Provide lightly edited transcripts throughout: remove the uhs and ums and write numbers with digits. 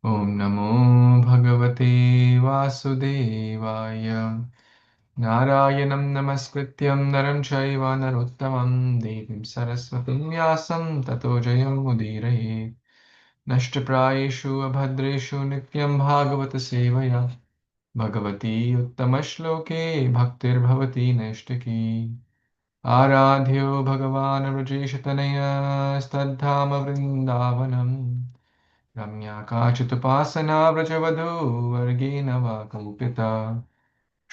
ॐ नमो भगवते वासुदेवाय नारायणं नमस्कृत्यं नरं चैव नरोत्तमं देवीं सरस्वतीं व्यासं ततो जयमुदीरये नष्टप्रायेषु अभद्रेषु नित्यं भागवतसेवया भगवती उत्तमश्लोके भक्तिर्भवति नैष्टिकी आराध्यो भगवान् वृजेशतनयस्तद्धाम वृन्दावनम् रम्या काचिदुपासना व्रजवधूवर्गेण वा कल्पिता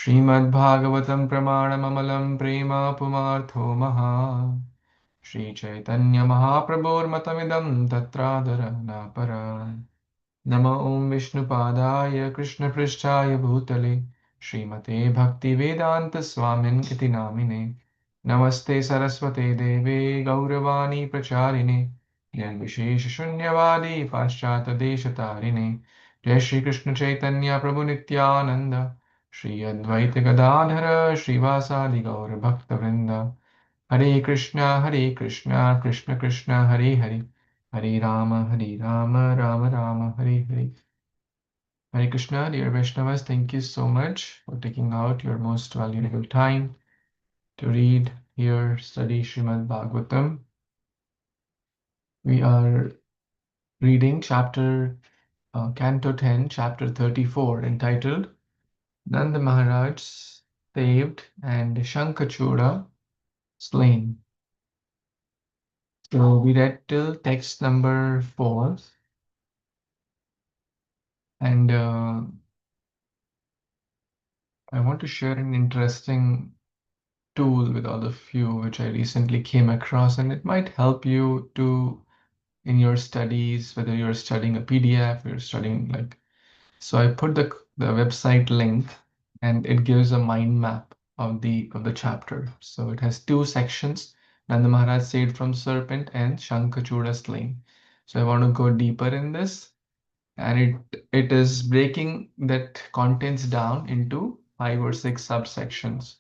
श्रीमद्भागवतं प्रमाणममलं प्रेमापुमार्थो महा श्रीचैतन्यमहाप्रभोर्मतमिदं तत्रादरं न परा नमो ॐ विष्णुपादाय कृष्णपृष्ठाय भूतले श्रीमते भक्तिवेदान्तस्वामिन् इति नामिने नमस्ते सरस्वते देवे गौरवाणी प्रचारिणे निर्विशेषशून्यवादी पाश्चात्यदेशतारिणे जय श्रीकृष्ण चैतन्य प्रभु नित्यानन्द श्री अद्वैत गदाधर श्रीवासादि गौरभक्तवृन्द हरे Krishna Krishna Krishna Hare Hare Hare Ram Ram Ram Hare Hare Hare Krishna, dear Vaishnavas, thank you so much for taking out your most valuable time to read, hear, study Srimad Bhagavatam. We are reading Canto 10, chapter 34, entitled Nanda Maharaj Saved and Shankhachuda Slain. So we read till text number 4, and I want to share an interesting tool with all of you, which I recently came across, and it might help you to in your studies, whether you're studying a PDF, you're studying like. So I put the website link, and it gives a mind map of the chapter. So it has two sections: Nanda Maharaj saved from serpent and Shankachuda slain. So I want to go deeper in this, and it is breaking that contents down into 5 or 6 subsections.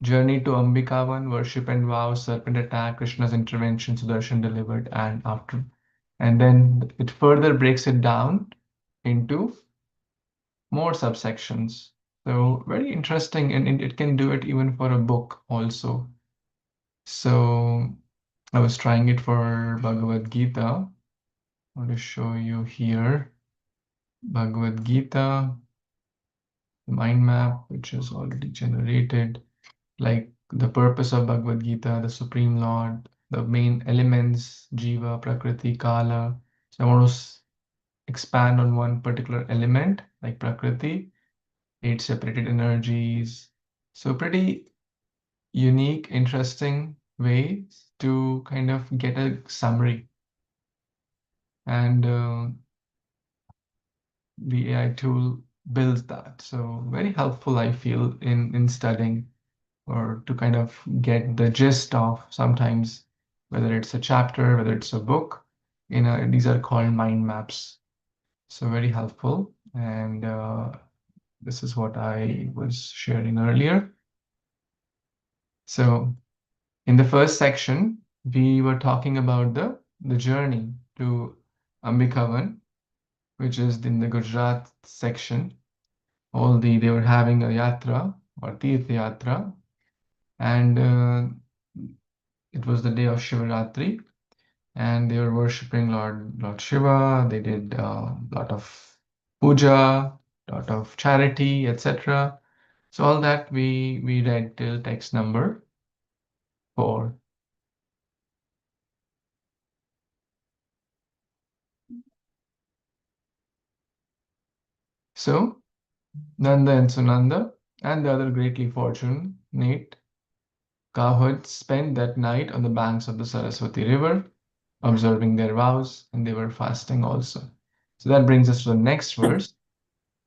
Journey to Ambikavan, worship and vow, serpent attack, Krishna's intervention, Sudarshan delivered, and after. And then it further breaks it down into more subsections. So very interesting, and it can do it even for a book also. So I was trying it for Bhagavad Gita. I want to show you here Bhagavad Gita, the mind map, which is already generated. Like the purpose of Bhagavad Gita, the Supreme Lord, the main elements, Jiva, Prakriti, Kala. So I want to expand on one particular element, like Prakriti, 8 separated energies. So pretty unique, interesting ways to kind of get a summary. And the AI tool builds that. So very helpful, I feel, in studying, or to kind of get the gist of sometimes, whether it's a chapter, whether it's a book. These are called mind maps. So very helpful. And this is what I was sharing earlier. So in the first section, we were talking about the journey to Ambikavan, which is in the Gujarat section. They were having a yatra or Tirth Yatra, and it was the day of Shivaratri, and they were worshipping Lord Shiva. They did a lot of puja, lot of charity, etc. So all that we read till text number 4. So Nanda and Sunanda and the other greatly fortunate cowherds spent that night on the banks of the Saraswati River, observing their vows, and they were fasting also. So that brings us to the next verse.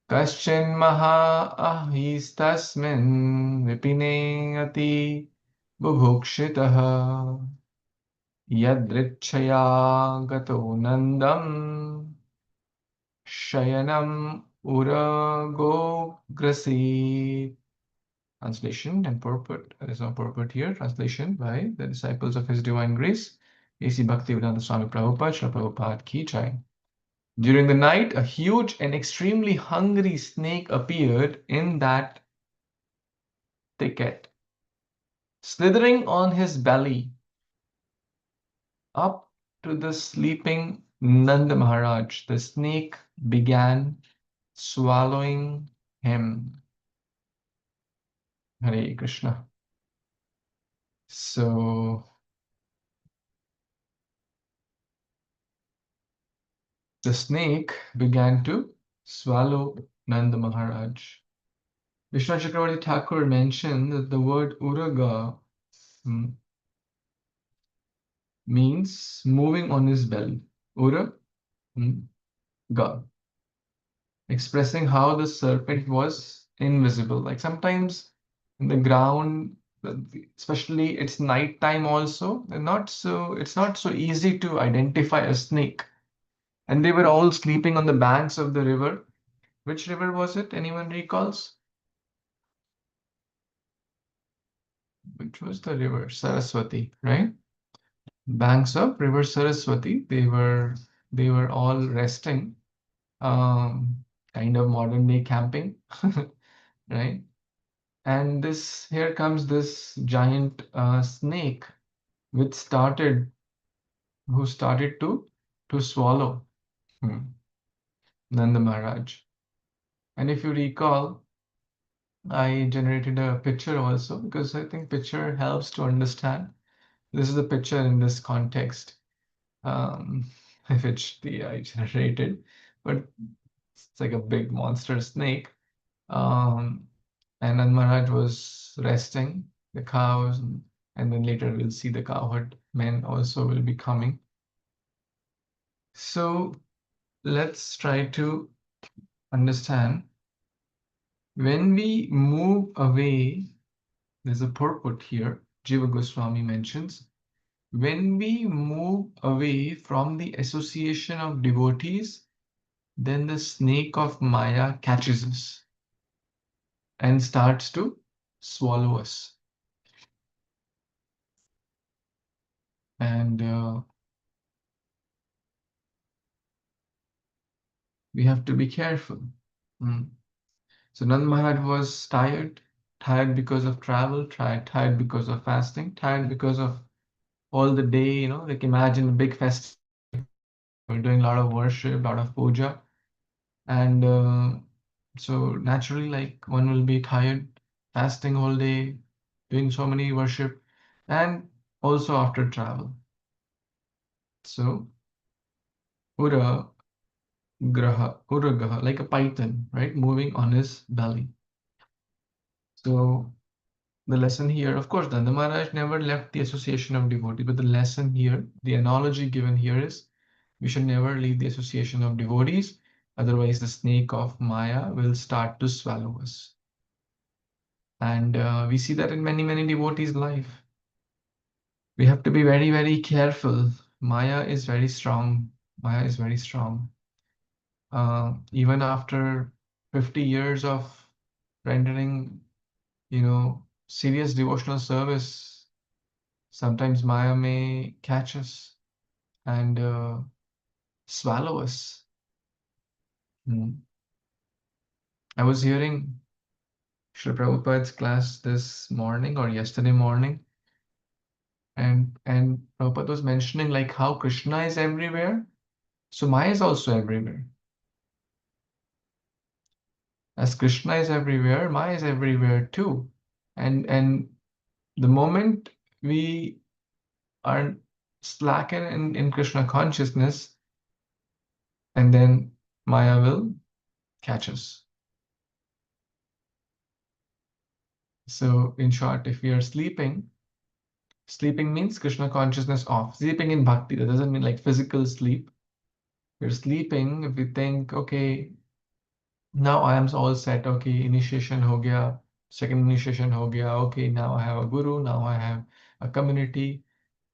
Kaschin maha ahistasmin vipine ati bubhukshitaha yadrichaya gato nandam shayanam uragograsit. Translation and purport. There is no purport here. Translation by the disciples of His Divine Grace, A.C. Bhaktivedanta Swami Prabhupada, Srila Prabhupada Ki Jai. During the night, a huge and extremely hungry snake appeared in that thicket. Slithering on his belly up to the sleeping Nanda Maharaj, the snake began swallowing him. Hare Krishna. So the snake began to swallow Nanda Maharaj. Vishnu Chakravarti Thakur mentioned that the word Uraga mm, means moving on his belly. Uraga, expressing how the serpent was invisible. Like sometimes in the ground, especially it's nighttime also, it's not so easy to identify a snake. And they were all sleeping on the banks of the river. Which river was it? Anyone recalls? Which was the river? Saraswati, right? Banks of river Saraswati. They were all resting, um, kind of modern day camping, right? And this here comes this giant snake, which started who started to swallow Nanda Maharaj. And if you recall, I generated a picture also because I think picture helps to understand. This is the picture in this context, um, which the I generated, but it's like a big monster snake. Um, and then Maharaj was resting the cows, and then later we'll see the cowherd men also will be coming. So let's try to understand when we move away. There's a purport here. Jiva Goswami mentions when we move away from the association of devotees, then the snake of Maya catches us and starts to swallow us. And we have to be careful. Mm. So Nand Maharaj was tired because of travel, tired because of fasting, tired because of all the day, like imagine a big festival, we're doing a lot of worship, a lot of puja, and so naturally, like one will be tired, fasting all day, doing so many worship, and also after travel. So Ura Uragaha, like a python, right, moving on his belly. So the lesson here, of course, Nanda Maharaj never left the association of devotee, but the lesson here, the analogy given here is we should never leave the association of devotees, otherwise the snake of Maya will start to swallow us. And we see that in many, many devotees' life. We have to be very, very careful. Maya is very strong. Maya is very strong. Even after 50 years of rendering, serious devotional service, sometimes Maya may catch us and swallow us. Mm. I was hearing Srila Prabhupada's class this morning or yesterday morning, and Prabhupada was mentioning like how Krishna is everywhere. So Maya is also everywhere. As Krishna is everywhere, Maya is everywhere too. And the moment we are slacken in Krishna consciousness, and then Maya will catch us. So in short, if we are sleeping means Krishna consciousness off. Sleeping in bhakti, that doesn't mean like physical sleep. We're sleeping if we think, okay, now I am all set. Okay, initiation ho gaya, second initiation ho gaya. Okay, now I have a guru. Now I have a community.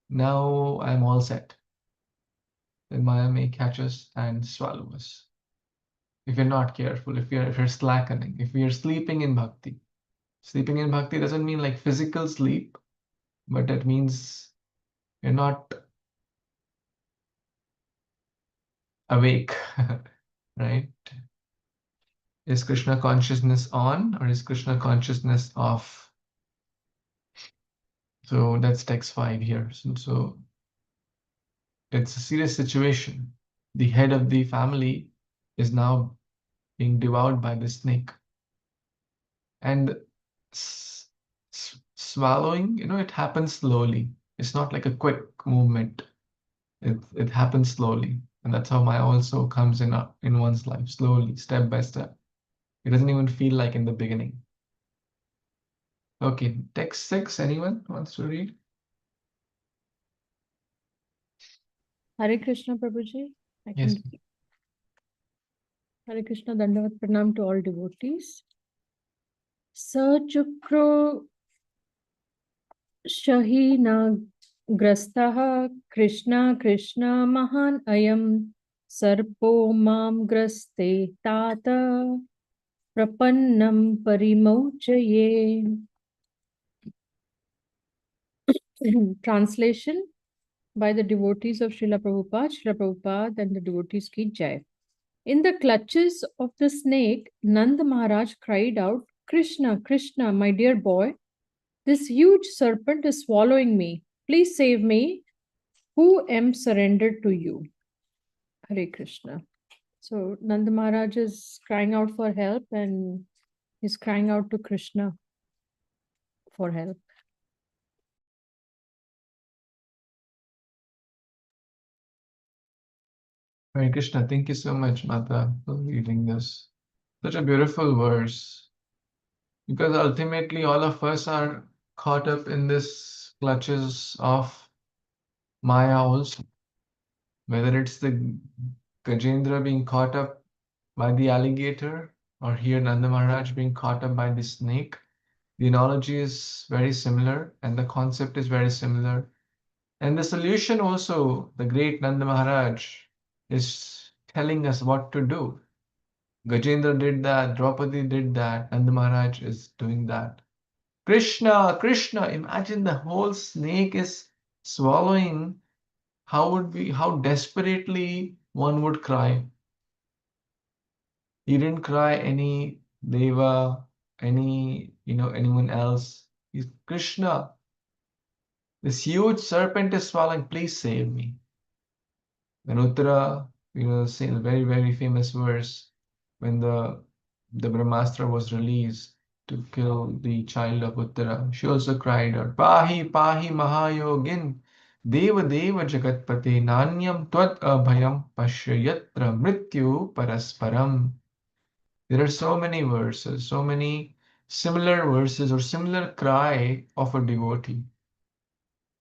Now I'm all set. Then Maya may catch us and swallow us. If you're not careful, if you're slackening, if we are sleeping in bhakti. Sleeping in bhakti doesn't mean like physical sleep, but that means you're not awake, right? Is Krishna consciousness on or is Krishna consciousness off? So that's text 5 here. So it's a serious situation. The head of the family is now being devoured by the snake. And swallowing, it happens slowly. It's not like a quick movement. It happens slowly. And that's how Maya also comes in one's life, slowly, step by step. It doesn't even feel like in the beginning. Okay, text 6, anyone wants to read? Hare Krishna, Prabhuji. I Yes. can. Hare Krishna, Dandavat Pranam to all devotees. Sajukro Shahina Grastaha Krishna Krishna Mahan Ayam Sarpo Mam Graste Tata Prapannam Parimauchaye. Translation by the devotees of Srila Prabhupada and the devotees ki Jai. In the clutches of the snake, Nand Maharaj cried out, Krishna, Krishna, my dear boy, this huge serpent is swallowing me. Please save me, who am surrendered to you. Hare Krishna. So Nand Maharaj is crying out for help and he's crying out to Krishna for help. Hare Krishna, thank you so much, Mata, for reading this. Such a beautiful verse. Because ultimately, all of us are caught up in this clutches of Maya also. Whether it's the Gajendra being caught up by the alligator, or here Nanda Maharaj being caught up by the snake, the analogy is very similar and the concept is very similar. And the solution also, the great Nanda Maharaj is telling us what to do. Gajendra did that, Draupadi did that, Nanda Maharaj is doing that. Krishna, Krishna, imagine the whole snake is swallowing. How desperately one would cry. He didn't cry any Deva, anyone else. He's Krishna. This huge serpent is swallowing. Please save me. When Uttara, say a very, very famous verse, when the Brahmastra was released to kill the child of Uttara, she also cried out, Pahi, Pahi Mahayogin, Deva Deva Jagatpate, Nanyam Tvat Abhayam Pashyayatra Mrityu Parasparam. There are so many verses, so many similar verses or similar cry of a devotee.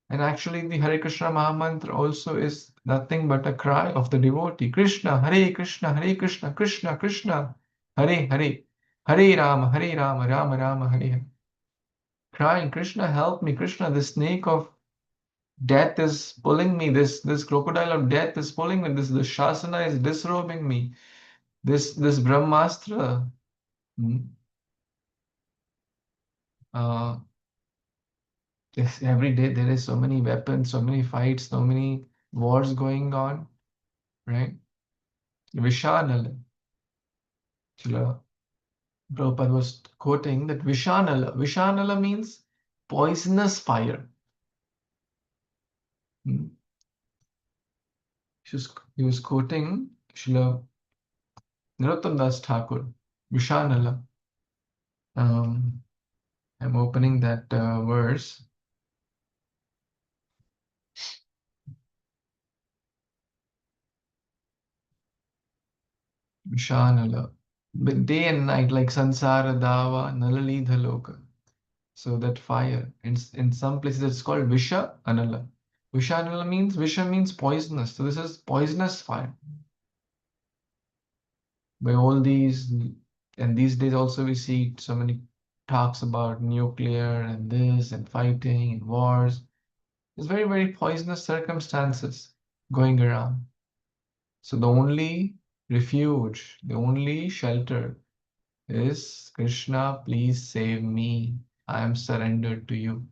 And actually, the Hare Krishna Mahamantra also is nothing but a cry of the devotee. Krishna, Hare Krishna, Hare Krishna, Krishna Krishna, Hare Hare, Hare Rama, Hare Rama, Rama Rama, Hare Hare. Crying, Krishna, help me, Krishna, the snake of death is pulling me, this crocodile of death is pulling me, this Shasana is disrobing me, this Brahmastra. hmm, Uh, Yes, every day there is so many weapons, so many fights, so many wars going on, right? Vishanala. Srila Prabhupada was quoting that Vishanala. Vishanala means poisonous fire. Hmm. He was quoting Srila Narottam Das Thakur, Vishanala. I'm opening that verse. Vishanala. But day and night, like Sansara Dava, Nalali Dhaloka. So that fire, in some places it's called Visha Anala. Visha Anala means, Visha means poisonous. So this is poisonous fire. By all these, and these days also we see so many talks about nuclear and this and fighting and wars. There's very, very poisonous circumstances going around. So the only refuge, the only shelter is Krishna, please save me. I am surrendered to you.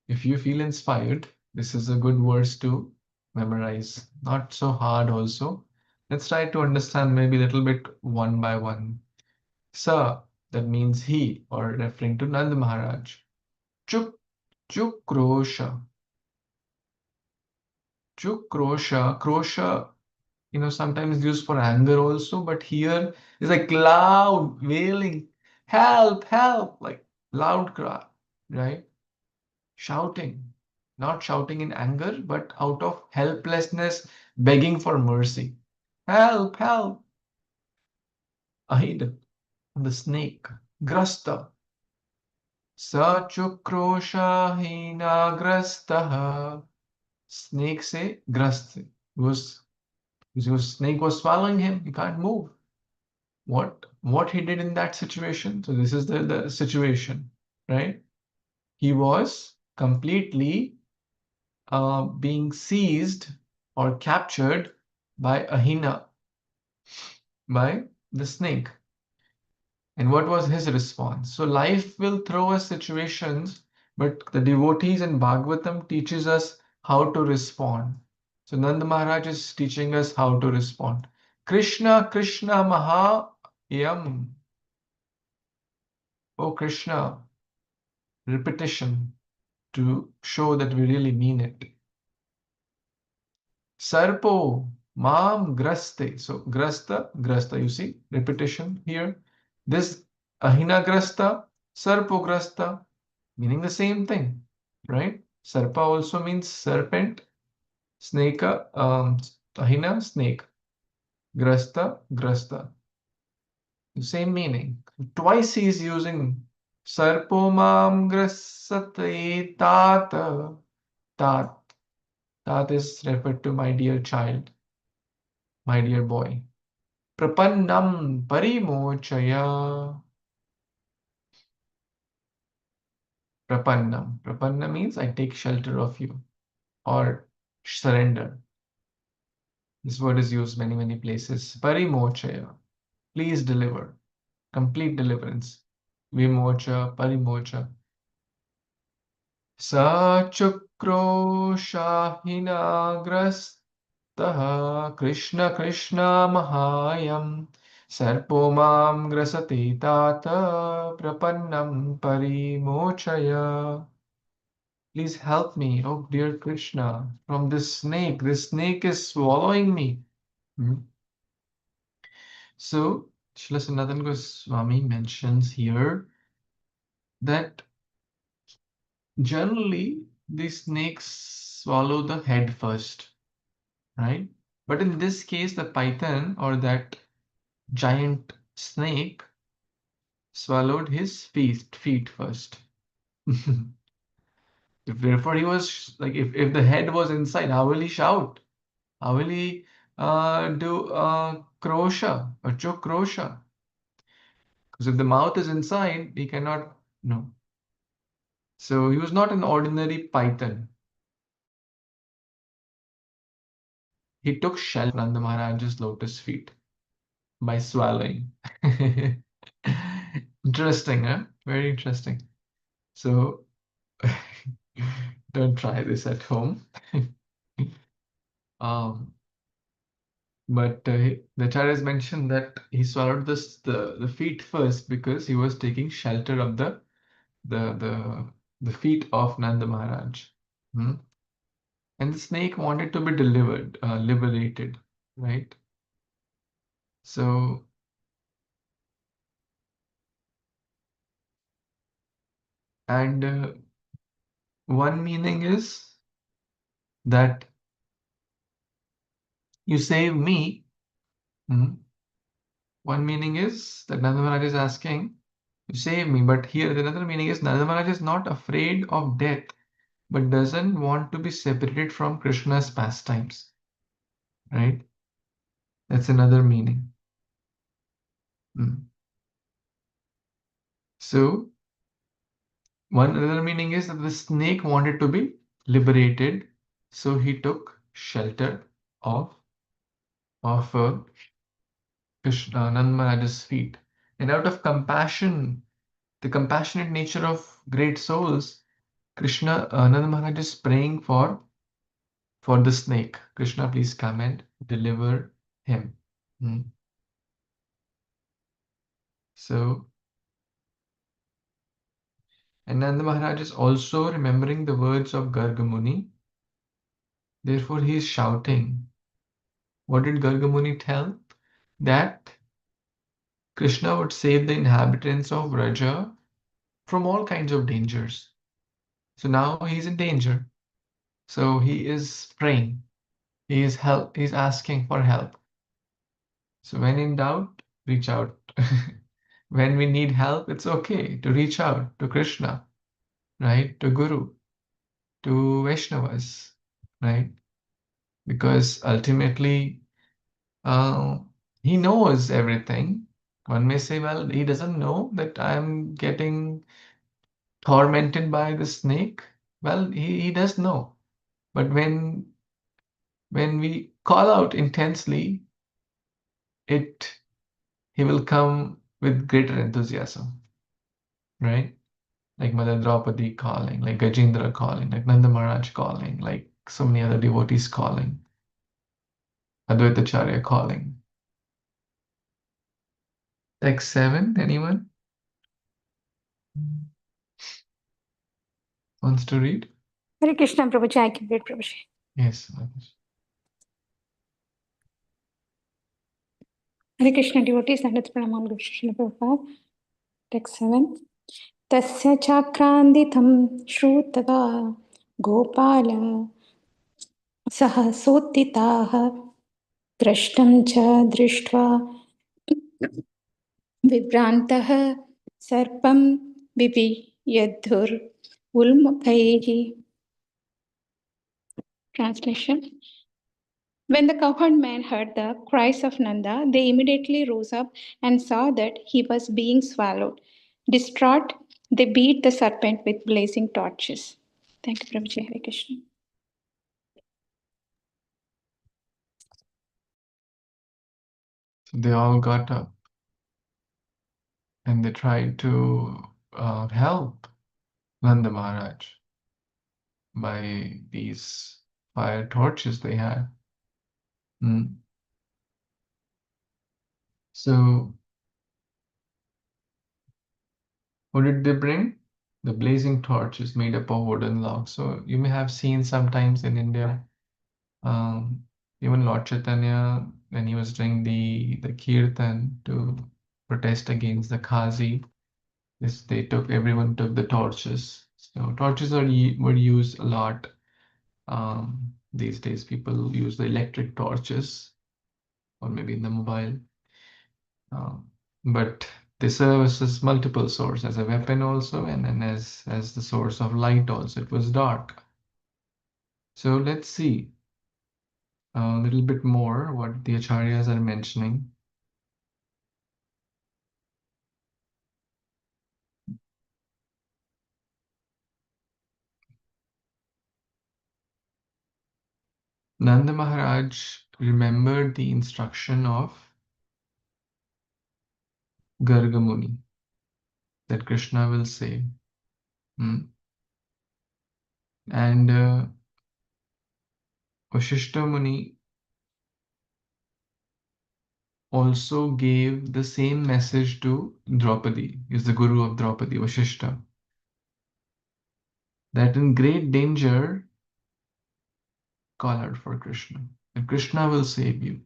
If you feel inspired, this is a good verse too. memorize. Not so hard also. Let's try to understand maybe a little bit one by one. Sa, that means he, or referring to Nand Maharaj. Chuk, Chukrosha. Chukrosha. Krosha, sometimes used for anger also, but here is like loud, wailing, help, help, like loud cry, right? Shouting, not shouting in anger, but out of helplessness, begging for mercy. Help, help. Ahid, the snake. Grasta. Sachukrosha hina grastah. Snake say grast. Was because snake was swallowing him. He can't move. What he did in that situation? So this is the situation, right? He was completely being seized or captured by Ahina, by the snake. And what was his response? So life will throw us situations, but the devotees in Bhagavatam teaches us how to respond. So Nanda Maharaj is teaching us how to respond. Krishna, Krishna Mahayam. Oh Krishna, repetition to show that we really mean it. Sarpo, mam graste. So grasta, grasta, you see, repetition here. This ahina grasta, sarpo grasta, meaning the same thing, right? Sarpa also means serpent, snake, ahina, snake, grasta, grasta. The same meaning. Twice he is using sarpo mam grasate tata. Tat. Tat is referred to my dear child, my dear boy. Prapannam parimochaya. Prapanna. Prapanna means I take shelter of you or surrender. This word is used many, many places. Parimochaya. Please deliver. Complete deliverance. Vimocha, parimocha. Sachukro shahina Krishna Krishna Mahayam Sarpo Mam Grasati Tata Prapannam Parimochaya. Please help me, oh dear Krishna, from this snake. This snake is swallowing me. Hmm. So, Srila Sanatana Goswami mentions here that generally these snakes swallow the head first, right? But in this case, the python or that giant snake swallowed his feet first. Therefore, he was like, if the head was inside, how will he shout? How will he do krosha or chokrosha? Because if the mouth is inside, he cannot, no. So he was not an ordinary python. He took shelter of Nanda Maharaj's lotus feet by swallowing. Interesting, huh? Very interesting. So don't try this at home. um, but the Acharyas mentioned that he swallowed the feet first because he was taking shelter of the the the feet of Nanda Maharaj. Hmm? And the snake wanted to be liberated, right? So, and one meaning is that you save me. Hmm? One meaning is that Nanda Maharaj is asking, you save me. But here, the another meaning is Nanda Maharaj is not afraid of death, but doesn't want to be separated from Krishna's pastimes, right? That's another meaning. Hmm. So, one other meaning is that the snake wanted to be liberated, so he took shelter of Krishna, Nanda Maharaj's feet. And out of compassion, the compassionate nature of great souls, Krishna, Nanda Maharaj is praying for for the snake. Krishna, please come and deliver him. Hmm. So, and Nanda Maharaj is also remembering the words of Garga Muni. Therefore, he is shouting. What did Garga Muni tell? That Krishna would save the inhabitants of Vraja from all kinds of dangers. So now he's in danger. So he is praying. He is help. He's asking for help. So when in doubt, reach out. When we need help, it's okay to reach out to Krishna, right? To Guru, to Vaishnavas, right? Because ultimately, uh, he knows everything. One may say, well, he doesn't know that I'm getting tormented by the snake. Well, he does know. But when we call out intensely, it he will come with greater enthusiasm, right? Like Mother Draupadi calling, like Gajendra calling, like Nanda Maharaj calling, like so many other devotees calling, Advaitacharya calling. Text 7, anyone wants to read? Hare Krishna, Prabhuji, I can read, Prabhuji. Yes. Hare Krishna, devotees, and it's Pranam Guru Srila Prabhupada. Text 7. Tasya chakranditam shrutava gopala sahasottitaha drashtam cha drishtva vibrantah sarpam viviyadhur ulmukaihi. Translation. When the cowherd men heard the cries of Nanda, they immediately rose up and saw that he was being swallowed. Distraught, they beat the serpent with blazing torches. Thank you, Prabhuji. Hare Krishna. So they all got up and they tried to help Nanda Maharaj by these fire torches they had. Mm. So what did they bring? The blazing torch is made up of wooden logs. So you may have seen sometimes in India, um, even Lord Chaitanya, when he was doing the kirtan to protest against the Khazi, everyone took the torches. So torches were used a lot. These days, people use the electric torches or maybe in the mobile. But they serve as multiple source, as a weapon also, and then as the source of light also. It was dark. So let's see a little bit more what the acharyas are mentioning. Nanda Maharaj remembered the instruction of Garga Muni that Krishna will save. Hmm. And Vashishta Muni also gave the same message to Draupadi, is the guru of Draupadi, Vashishta, that in great danger, call out for Krishna, and Krishna will save you.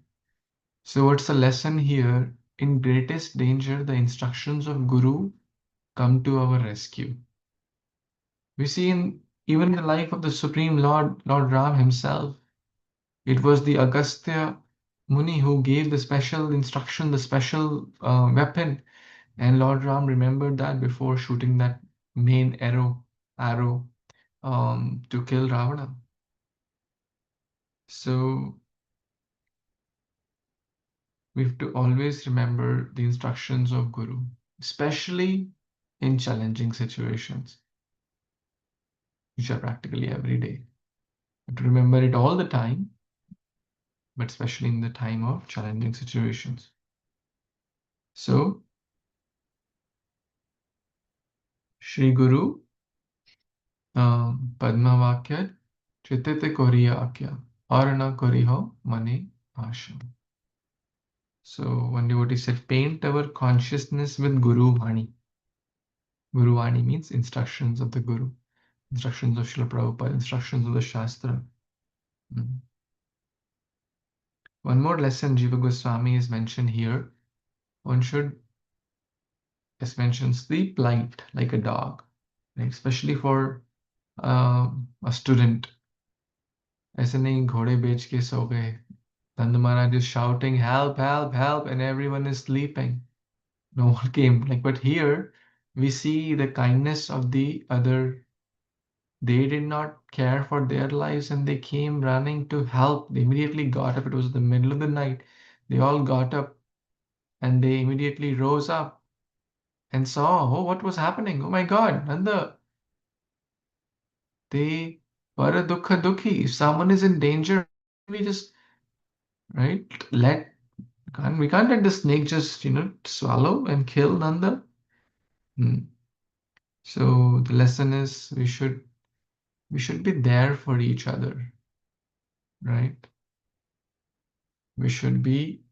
So, what's the lesson here? In greatest danger, the instructions of Guru come to our rescue. We see in even in the life of the Supreme Lord Ram himself, it was the Agastya Muni who gave the special instruction, the special weapon, and Lord Ram remembered that before shooting that main arrow to kill Ravana. So we have to always remember the instructions of Guru, especially in challenging situations, which are practically every day. You have to remember it all the time, but especially in the time of challenging situations. So, Shri Guru Padma Vakya Chitete koriya akya, arana koriho mane asham. So one devotee said, paint our consciousness with Guru Vani. Guru Vani means instructions of the Guru, instructions of Srila Prabhupada, instructions of the Shastra. Mm. One more lesson Jiva Goswami is mentioned here. One should, as mentioned, sleep light like a dog, right? Especially for a student. ऐसे नहीं घोड़े बेच के सो गए. Nanda Maharaj is shouting, help, help, help, and everyone is sleeping. No one came. But here we see the kindness of the other. They did not care for their lives and they came running to help. They immediately got up. It was the middle of the night. They all got up and they immediately rose up and saw, oh, what was happening? Oh my God, Nanda. They para dukha dukhi. If someone is in danger, we just, right, we can't let the snake just, swallow and kill Nanda. Hmm. So the lesson is we should be there for each other, right? We should be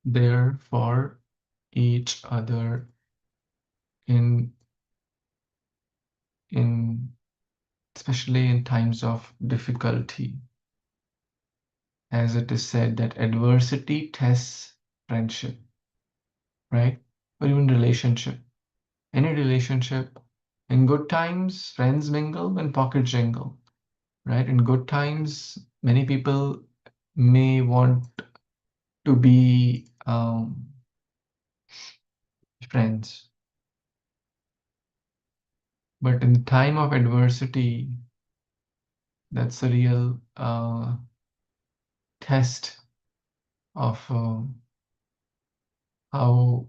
there for each other in in especially in times of difficulty. As it is said that adversity tests friendship, right? Or even relationship. Any relationship. In good times, friends mingle and pockets jingle, right? In good times, many people may want to be friends. But in the time of adversity, that's a real test of how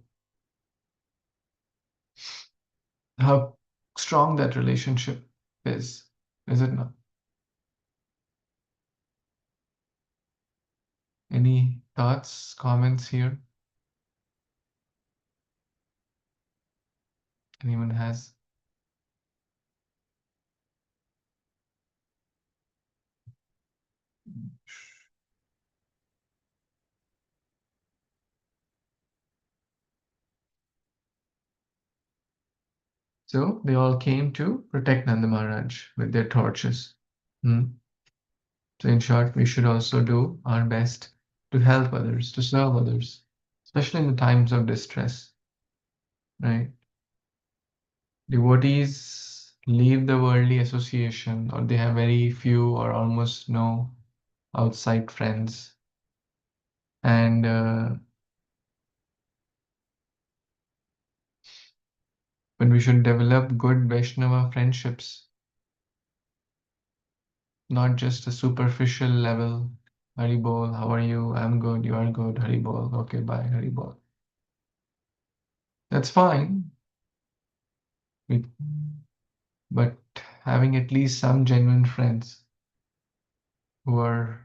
how strong that relationship is it not? Any thoughts, comments here? Anyone has? So they all came to protect Nanda Maharaj with their torches. Hmm. So in short, we should also do our best to help others, to serve others, especially in the times of distress, right? Devotees leave the worldly association, or they have very few or almost no outside friends. And when we should develop good Vaishnava friendships, not just a superficial level. Hari Bol, how are you? I'm good, you are good. Hari Bol, okay, bye, Hari Bol. That's fine. We, but having at least some genuine friends who are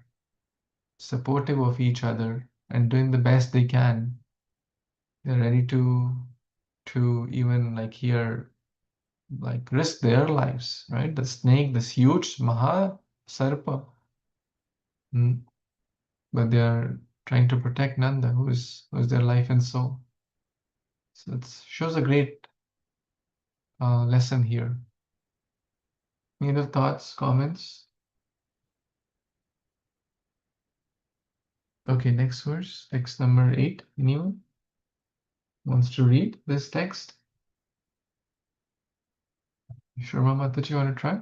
supportive of each other and doing the best they can, they're ready to even here risk their lives, right? The snake, this huge Maha Sarpa, but they are trying to protect Nanda, who is their life and soul. So it shows a great lesson here. Any other thoughts, comments? Okay, next verse, text number 8. Anyone wants to read this text? Sharma Mataji, you want to try?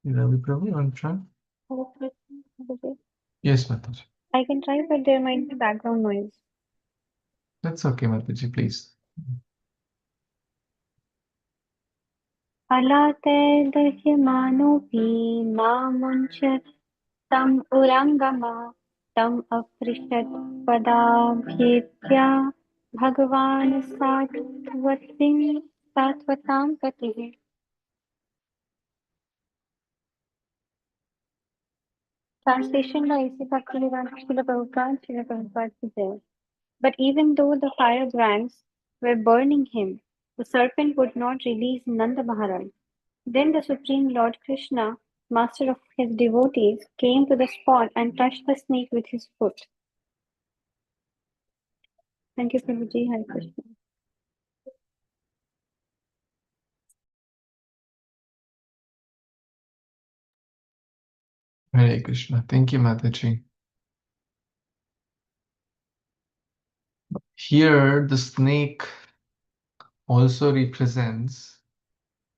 Ravi Prabhu, you want to try? Yes, Mataji. I can try, but there might be background noise. That's okay, Mataji, please. अलातैर्दह्यमानोऽपि मामुञ्च तम् उरङ्गमा तम् अपृषत् पदाभ्येत्या भगवान् सात्वतां गतिः. Translation by A.C. Bhaktivedanta Srila Prabhupada, Srila Prabhupada ki Jai. But even though the fire brands were burning him, The serpent would not release Nanda Maharaj. Then the Supreme Lord Krishna, master of his devotees, came to the spot and touched the snake with his foot. Thank you, Prabhuji. Hare Krishna. Hare Krishna. Thank you, Mataji. Here, the snake also represents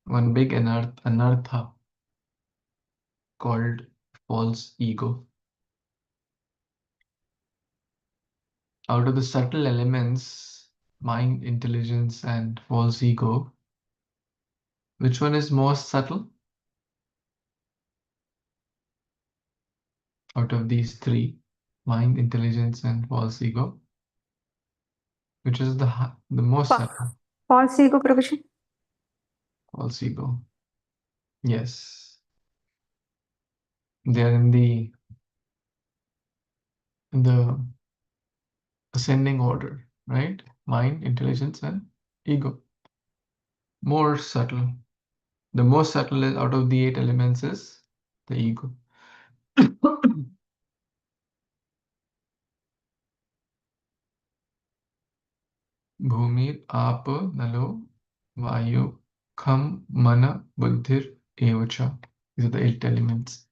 one big anartha called false ego. Out of the subtle elements, mind, intelligence, and false ego, which one is most subtle out of these three? Mind, intelligence, and false ego. Which is the most subtle? False ego, Prabhuji. False ego. Yes. They are in the ascending order, right? Mind, intelligence, and ego. More subtle. The most subtle is out of the 8 elements is the ego. Bhumir, Apa, Nalo, Vayu, Kham, Mana, Buddhir, Evacha. These are the 8 elements.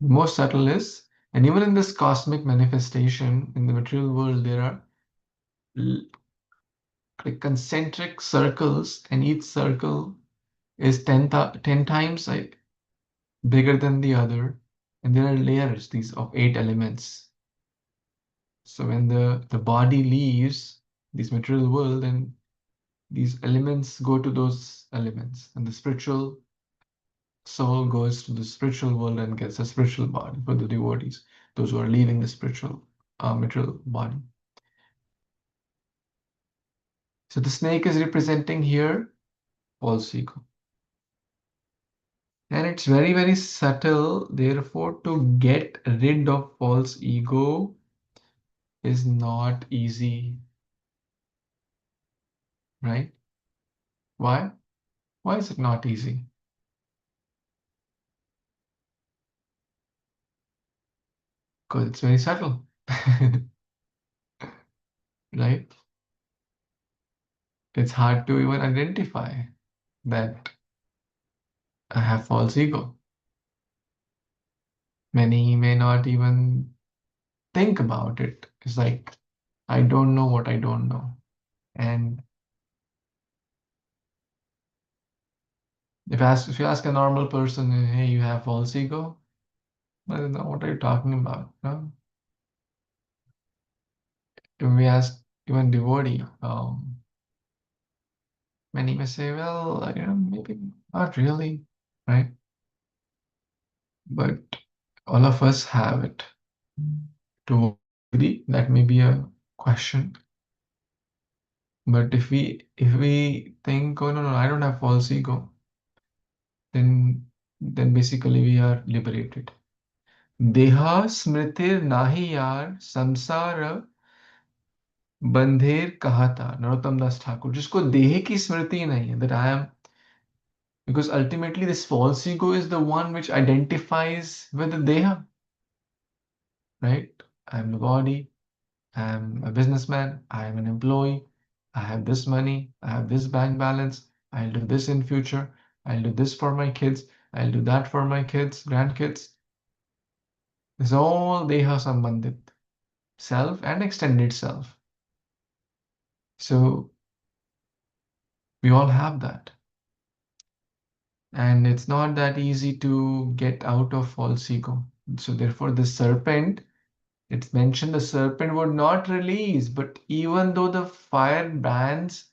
The most subtle is, and even in this cosmic manifestation in the material world, there are like concentric circles, and each circle is 10 times like bigger than the other, and there are layers these of 8 elements. So when the body leaves this material world, then these elements go to those elements, and the spiritual soul goes to the spiritual world and gets a spiritual body for the devotees, those who are leaving the spiritual material body. So the snake is representing here false ego. And it's very, very subtle. Therefore, to get rid of false ego is not easy, right? Why? Why is it not easy? Because it's very subtle, right? It's hard to even identify that I have false ego. Many may not even think about it. It's like, I don't know what I don't know. And if you ask a normal person, hey, you have false ego? I don't know, what are you talking about? No? If we ask even devotee, many may say, well, maybe not really, right? But all of us have it. To what degree, that may be a question. But if we think, oh no, I don't have false ego, then basically we are liberated. Deha smritir nahi yar samsara बंधेर कहा था नरोत्तम दास ठाकुर जिसको देह की स्मृति नहीं है that I am because ultimately this false ego is the one which identifies with the deha, right? I am the body, I am a businessman, I am an employee, I have this money, I have this bank balance, I'll do this in future, I'll do this for my kids, I'll do that for my kids, grandkids. It's all deha sambandhit, self and extended self. So we all have that. And it's not that easy to get out of false ego. So therefore the serpent, it's mentioned the serpent would not release, but even though the fire brands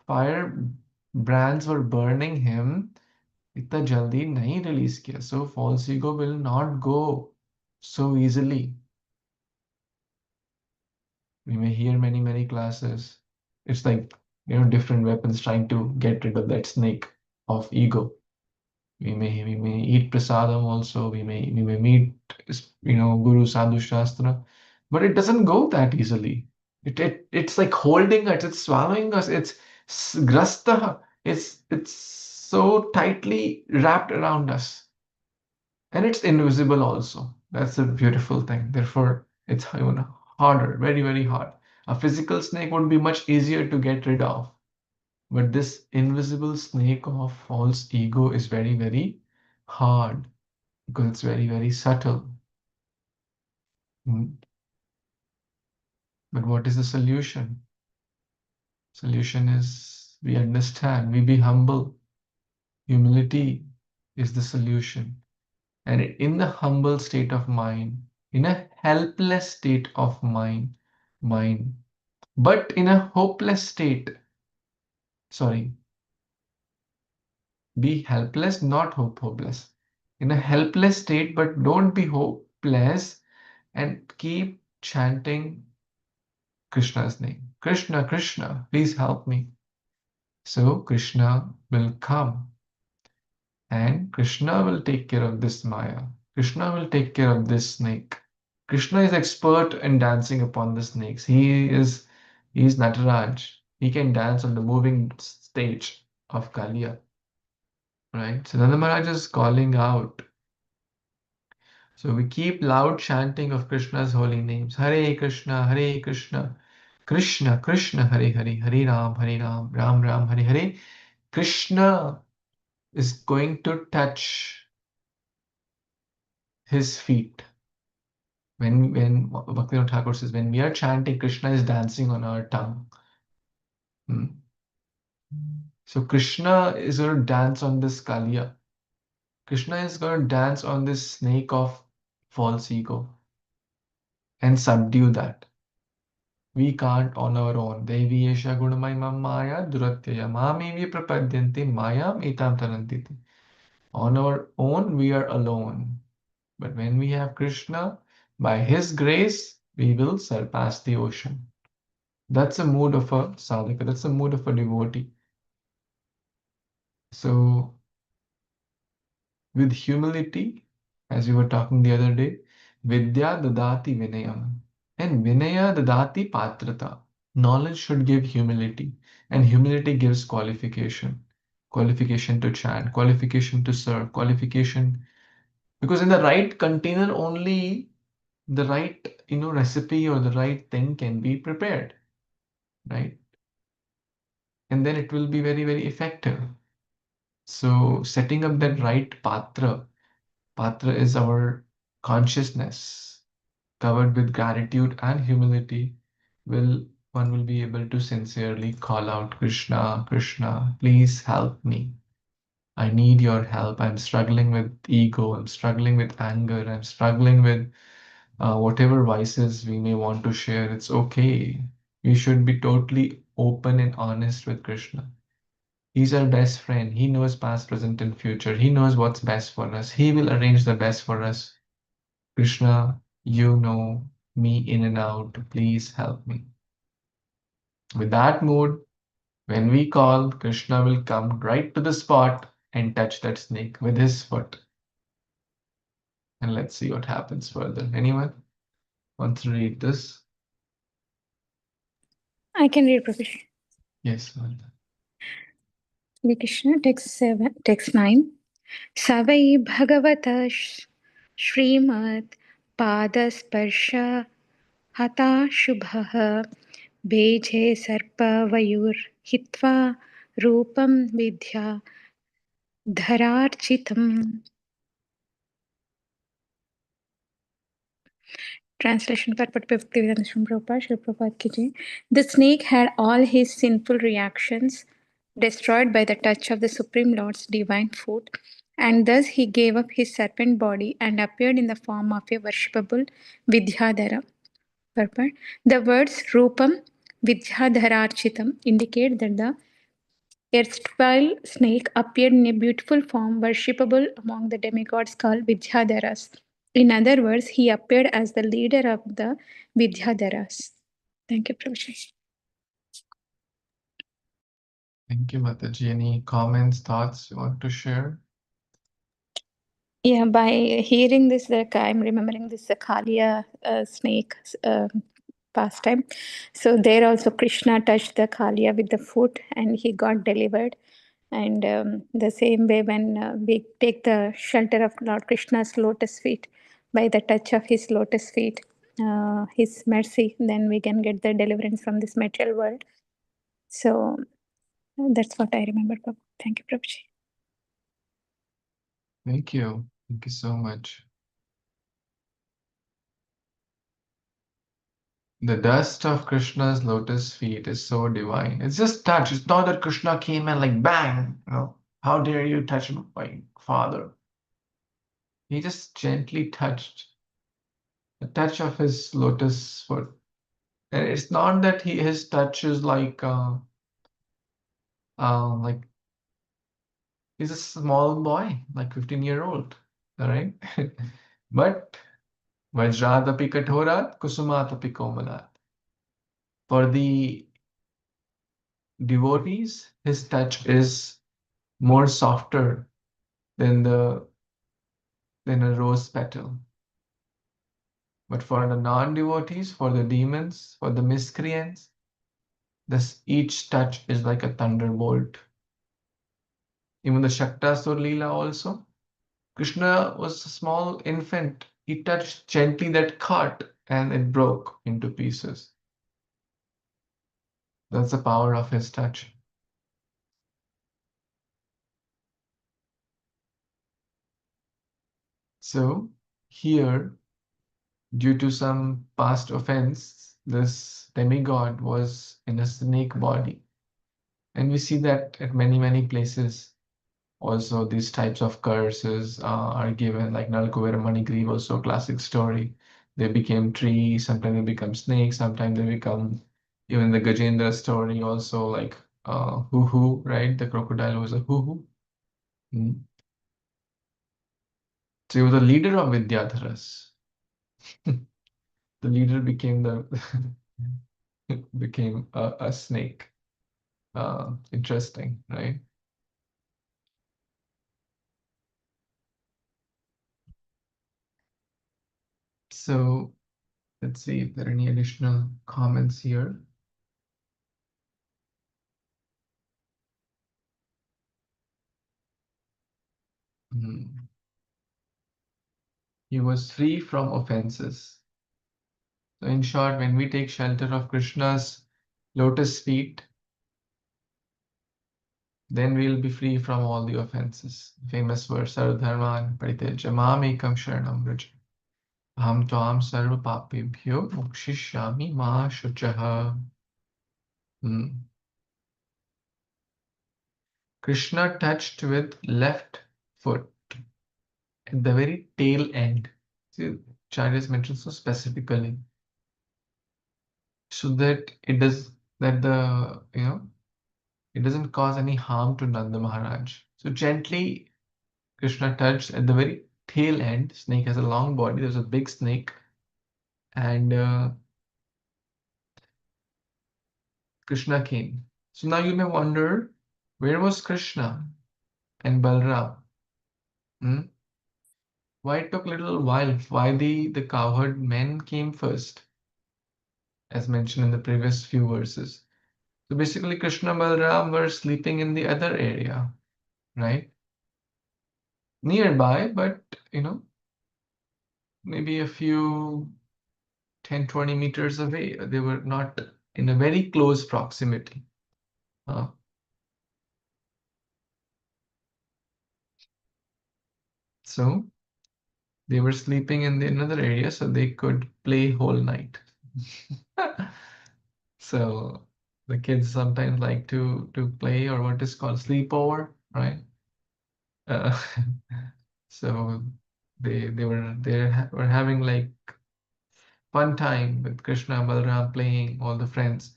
were burning him, itna jaldi nahi release kiya. So false ego will not go so easily. We may hear many classes. It's like, different weapons trying to get rid of that snake of ego. We may eat prasadam also. We may meet Guru Sadhu Shastra, but it doesn't go that easily. It's like holding us. It's swallowing us. Grastah, it's so tightly wrapped around us. And it's invisible also. That's a beautiful thing. Therefore, it's even harder, very, very hard. A physical snake would be much easier to get rid of. But this invisible snake of false ego is very, very hard because it's very, very subtle. Mm. But what is the solution? Solution is we understand, we be humble. Humility is the solution. And in the humble state of mind, in a helpless state of mind, but in a hopeless state, sorry, be helpless, not hopeless. In a helpless state, but don't be hopeless and keep chanting Krishna's name. Krishna, Krishna, please help me. So Krishna will come and Krishna will take care of this Maya. Krishna will take care of this snake. Krishna is expert in dancing upon the snakes. He is Nataraj. He can dance on the moving stage of Kaliya. Right? So Nanda Maharaj is calling out. So we keep loud chanting of Krishna's holy names. Hare Krishna, Hare Krishna, Krishna Krishna, Hare Hare, Hare Ram, Ram Ram, Hare Hare. Krishna is going to touch his feet. When Bhaktivinoda Thakur says, when we are chanting, Krishna is dancing on our tongue. Hmm. So Krishna is going to dance on this Kaliya. Krishna is going to dance on this snake of false ego and subdue that. We can't on our own. Devi Yesha Gunamaya Maya Duratyaya Mami Prapadyanti Mayam Etam Tarantiti. On our own, we are alone. But when we have Krishna, by His grace, we will surpass the ocean. That's a mood of a sadhaka, that's a mood of a devotee. So, with humility, as we were talking the other day, Vidya Dadati Vinayam. And Vinaya Dadati Patrata. Knowledge should give humility, and humility gives qualification. Qualification to chant, qualification to serve, qualification. Because in the right container, only the right recipe or the right thing can be prepared, right? And then it will be very, very effective. So setting up that right patra is our consciousness covered with gratitude and humility. One will be able to sincerely call out Krishna, Krishna, please help me. I need your help. I'm struggling with ego. I'm struggling with anger. I'm struggling with whatever vices we may want to share. It's okay. We should be totally open and honest with Krishna. He's our best friend. He knows past, present, and future. He knows what's best for us. He will arrange the best for us. Krishna, you know me in and out. Please help me. With that mood, when we call, Krishna will come right to the spot and touch that snake with his foot. And let's see what happens further. Anyone wants to read this? I can read, Professor. Yes, Manda. Hare Krishna, text 9. Savai Bhagavata Srimad Padasparsha Hata Shubhaha Beje Sarpavayur Hitva Rupam Vidya Dhararchitam. Translation for Bhaktivedanta Swami Prabhupada, Srila Prabhupada ki jai. The snake had all his sinful reactions destroyed by the touch of the Supreme Lord's divine foot, and thus he gave up his serpent body and appeared in the form of a worshipable Vidyadhara. Purport. The words Rupam Vidyadhararchitam indicate that the erstwhile snake appeared in a beautiful form worshipable among the demigods called Vidyadharas. In other words, he appeared as the leader of the Vidyadharas. Thank you, Prabhuji. Thank you, Mataji. Any comments, thoughts you want to share? Yeah, by hearing this, I'm remembering this Kalia snake. pastime. So there also Krishna touched the Kaliya with the foot and he got delivered. And the same way, when we take the shelter of Lord Krishna's lotus feet, by the touch of his lotus feet, his mercy, then we can get the deliverance from this material world. So that's what I remember, Prabhu. Thank you, Prabhuji. Thank you. Thank you so much. The dust of Krishna's lotus feet is so divine. It's just touch. It's not that Krishna came and like bang, how dare you touch my father? He just gently touched the touch of his lotus foot. And it's not that his touch is like he's a small boy, like 15-year-old, all right? But Vajradapi Kathorat, Kusumatapi Komalat. For the devotees, his touch is more softer than a rose petal. But for the non-devotees, for the demons, for the miscreants, each touch is like a thunderbolt. Even the Shaktasur Leela also, Krishna was a small infant. He touched gently that cart and it broke into pieces. That's the power of his touch. So here, due to some past offense, this demigod was in a snake body. And we see that at many, many places. Also, these types of curses are given, like Nalkuvera Manigriva, also a classic story. They became trees, sometimes they become snakes, sometimes they become, even the Gajendra story also, like Hoo, right? The crocodile was a Hoo. Mm. So he was the leader of Vidyadharas. The leader became became a snake. Interesting, right? So let's see if there are any additional comments here. He was free from offenses. So in short, when we take shelter of Krishna's lotus feet, then we'll be free from all the offenses. Famous verse, Sarvadharman Paritejya Mamekam Sharanam Vraja. Aham Tvam Sarva Papebhyo Mokshishyami Ma Shuchaha. Krishna touched with left foot at the very tail end. See, Charya's mentioned so specifically, so that it does that the it doesn't cause any harm to Nanda Maharaj. So gently Krishna touched at the very tail end. Snake has a long body. There's a big snake, and Krishna came. So now you may wonder, where was Krishna and Balram? Hmm? Why it took a little while? Why the cowherd men came first, as mentioned in the previous few verses? So basically, Krishna and Balram were sleeping in the other area, right? Nearby, but maybe a few 10-20 meters away. They were not in a very close proximity. So they were sleeping in another area so they could play whole night. So the kids sometimes like to play, or what is called sleepover, right? Uh, so they were having like fun time with Krishna, Balram playing, all the friends.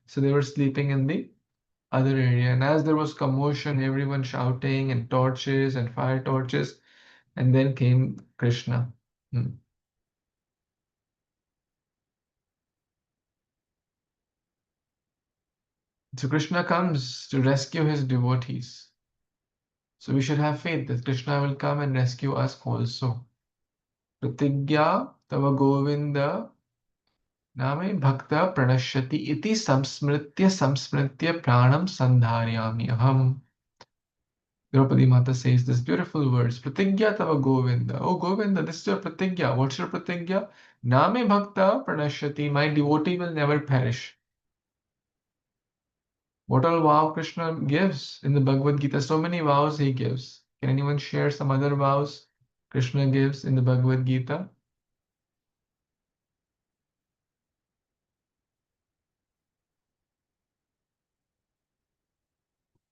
So they were sleeping in the other area. And as there was commotion, everyone shouting and torches and fire torches, and then came Krishna. Hmm. So Krishna comes to rescue his devotees. So we should have faith that Krishna will come and rescue us also. Pratigya tava Govinda Name bhakta pranashyati iti samsmritya pranam sandharyami aham. Draupadi Mata says this beautiful words, Pratigya tava Govinda. Oh Govinda, this is your Pratigya. What's your Pratigya? Name bhakta pranashyati. My devotee will never perish. What all vow Krishna gives in the Bhagavad Gita? So many vows he gives. Can anyone share some other vows Krishna gives in the Bhagavad Gita?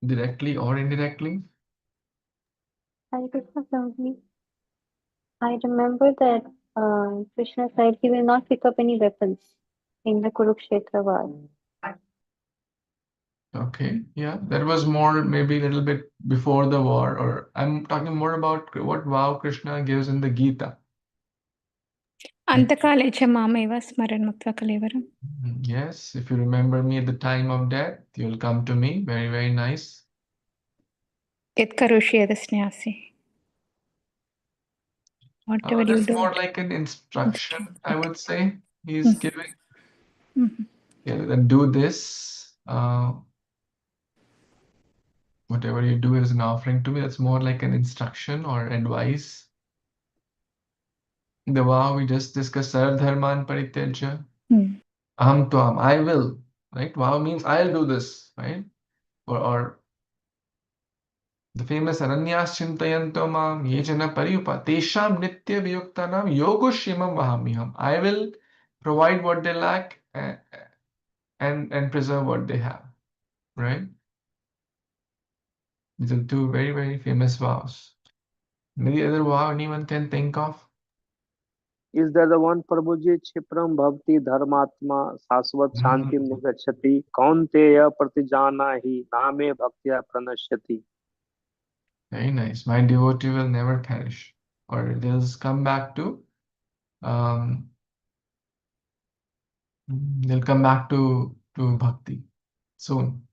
Directly or indirectly? Hare Krishna, Prabhuji. I remember that Krishna said he will not pick up any weapons in the Kurukshetra war. Okay, yeah, that was more maybe a little bit before the war, or I'm talking more about what vow Krishna gives in the Gita. अन्तकाले च मामेव स्मरन् मुक्त्वा कलेवरम्. Yes, if you remember me at the time of death, you'll come to me. Very, very nice. यत्करोषि यदस्नासि. Whatever you That's do. more like an instruction, I would say. He's giving. Yeah, then do this. Whatever you do is an offering to me. That's more like an instruction or advice. The vow we just discussed, Sarvdharman Parityajya. Aham Tvam, I will. Right? Vow means I'll do this, right? Or the famous Ananyas Chintayanto Mam Yejana Pariyupa Tesham Nitya Viyuktanam Yogo Shimam Vahamiham. I will provide what they lack and preserve what they have. Right? These are two very, very famous vows. Maybe other vow anyone can think of? Is that the one Prabhuji Chipram Bhavti Dharmatma Sasvat Shantim Nigachati Kaunteya Pratijana hi Name Bhaktya Pranashyati. Very nice. My devotee will never perish, or they'll come back to um, they'll come back to bhakti soon.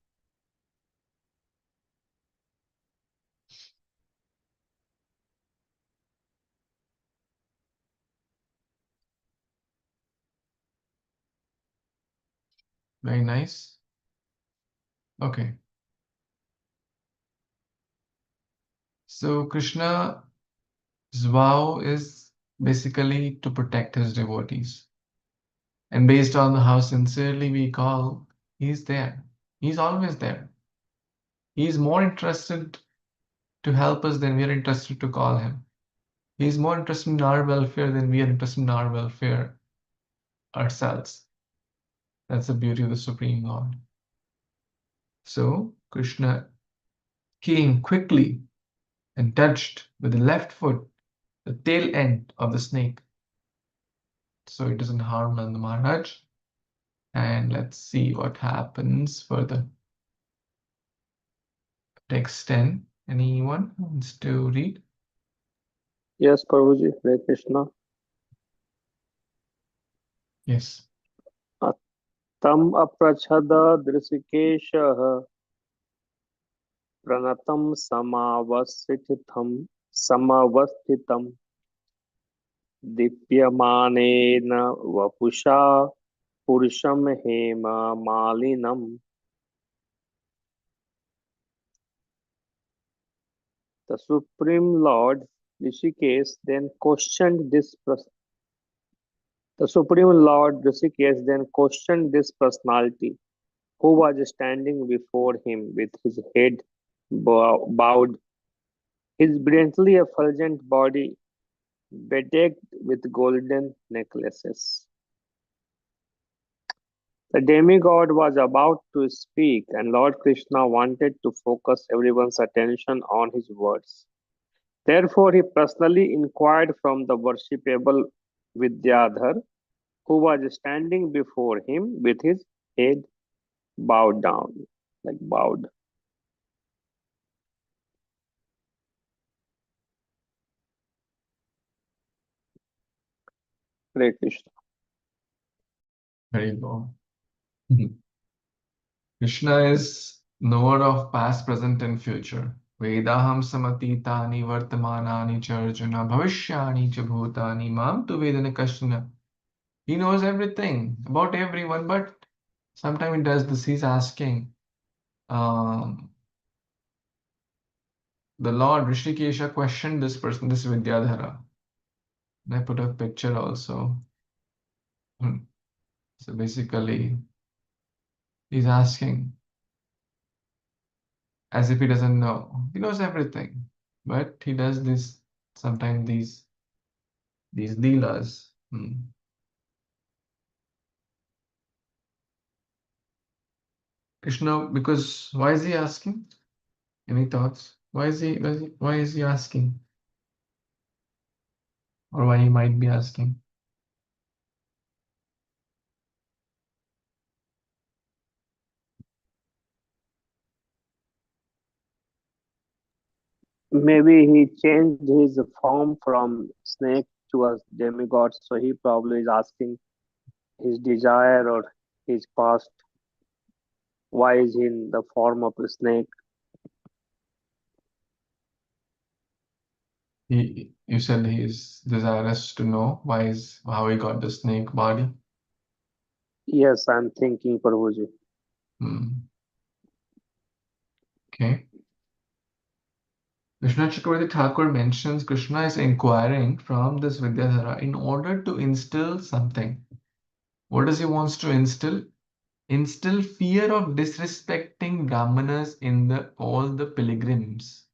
Very nice. Okay. So Krishna's vow is basically to protect his devotees. And based on how sincerely we call, he's there. He's always there. He's more interested to help us than we are interested to call him. He's more interested in our welfare than we are interested in our welfare ourselves. That's the beauty of the Supreme Lord. So Krishna came quickly and touched with the left foot the tail end of the snake, so it doesn't harm Nanda Maharaj. And let's see what happens further. Text 10. Anyone wants to read? Yes, Prabhuji, Hare Krishna. Yes. Tam aprachada drisikeshah pranatam samavasthitam dipyamanena vapusha purusham hema malinam. The Supreme Lord Rishikesh then questioned this The Supreme Lord Rishikesh then questioned this personality, who was standing before him with his head bowed, his brilliantly effulgent body bedecked with golden necklaces. The demigod was about to speak, and Lord Krishna wanted to focus everyone's attention on his words. Therefore, he personally inquired from the worshipable Vidyadhar, who was standing before him with his head bowed down, like bowed. Hare Krishna. Very low. Krishna is knower of past, present, and future. Vedaham samatitani vartamanani cha arjuna bhavishyani cha bhutani mam tu vedana kashana. He knows everything about everyone, but sometimes he does this. He's asking, um, the Lord Rishikesha questioned this person, this Vidyadhara. And I put a picture also. So basically, he's asking as if he doesn't know. He knows everything, but he does this sometimes these leelas. Krishna, because why is he asking? Any thoughts? Why is he asking? Or why he might be asking? Maybe he changed his form from snake to a demigod, so he probably is asking his desire or his past. Why is he in the form of a snake? You said he's desirous to know how he got the snake body. Yes, I'm thinking, Prabhuji. Okay. Vishnu Chakravarti Thakur mentions Krishna is inquiring from this Vidyadhara in order to instill something. What does he wants to instill? Instill fear of disrespecting Brahmanas in all the pilgrims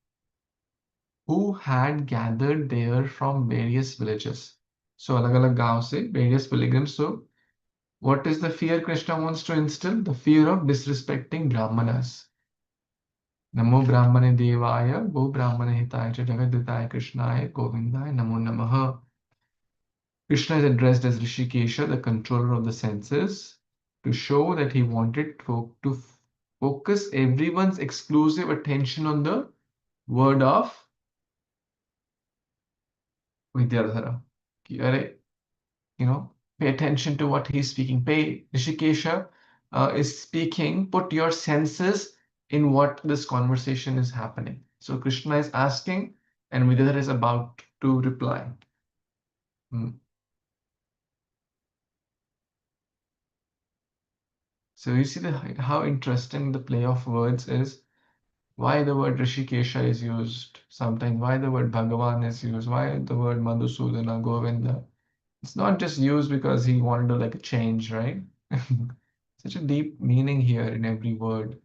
who had gathered there from various villages. So alag-alag gaon se various pilgrims. So what is the fear Krishna wants to instill? The fear of disrespecting Brahmanas. Namo Brahmane Devaya, Go Brahmane Hitaya Cha Jagadhitaya Krishnaya Govindaya Namo Namaha. Krishna is addressed as Rishikesha, the controller of the senses, to show that he wanted to focus everyone's exclusive attention on the word of Vidyadhara. Pay attention to what he's speaking. Rishikesha is speaking, put your senses in what this conversation is happening. So Krishna is asking, and Vidyadhara is about to reply. So you see how interesting the play of words is. Why the word Rishikesha is used sometimes, why the word Bhagavan is used, why the word Madhusudana, Govinda. It's not just used because he wanted to like change, right? Such a deep meaning here in every word.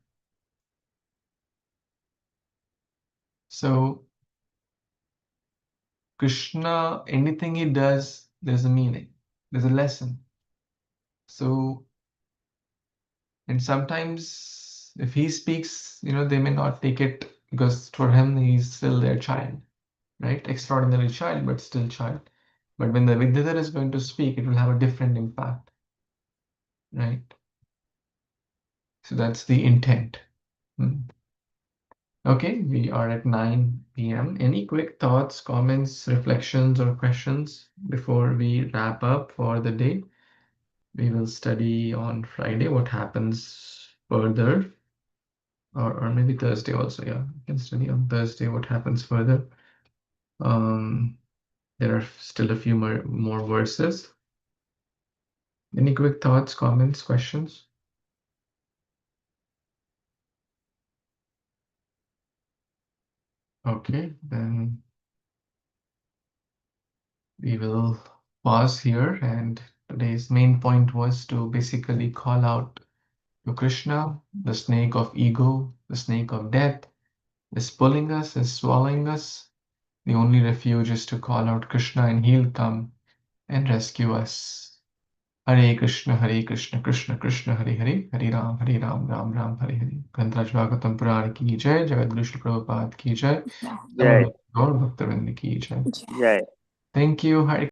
So Krishna, anything he does, there's a meaning, there's a lesson. So, and sometimes if he speaks, they may not take it because for him, he's still their child, right? Extraordinary child, but still child. But when the Vidyadhara is going to speak, it will have a different impact, right? So that's the intent. Okay, we are at 9 p.m. Any quick thoughts, comments, reflections, or questions before we wrap up for the day? We will study on Friday what happens further, or maybe Thursday also. Yeah, we can study on Thursday what happens further. There are still a few more verses. Any quick thoughts, comments, questions? Okay, then we will pause here. And today's main point was to basically call out to Krishna, the snake of ego, the snake of death, is pulling us, is swallowing us. The only refuge is to call out Krishna and he'll come and rescue us. Hare Krishna, Krishna Krishna, Hare Hare, Hare Ram, Ram Ram, Hare Hare. Grantaraj Bhagavatam Puran ki jai, Jagat Guru Srila Prabhupada ki jai, Jai, Gaur Bhaktavind ki jai. Jai. Thank you. Hare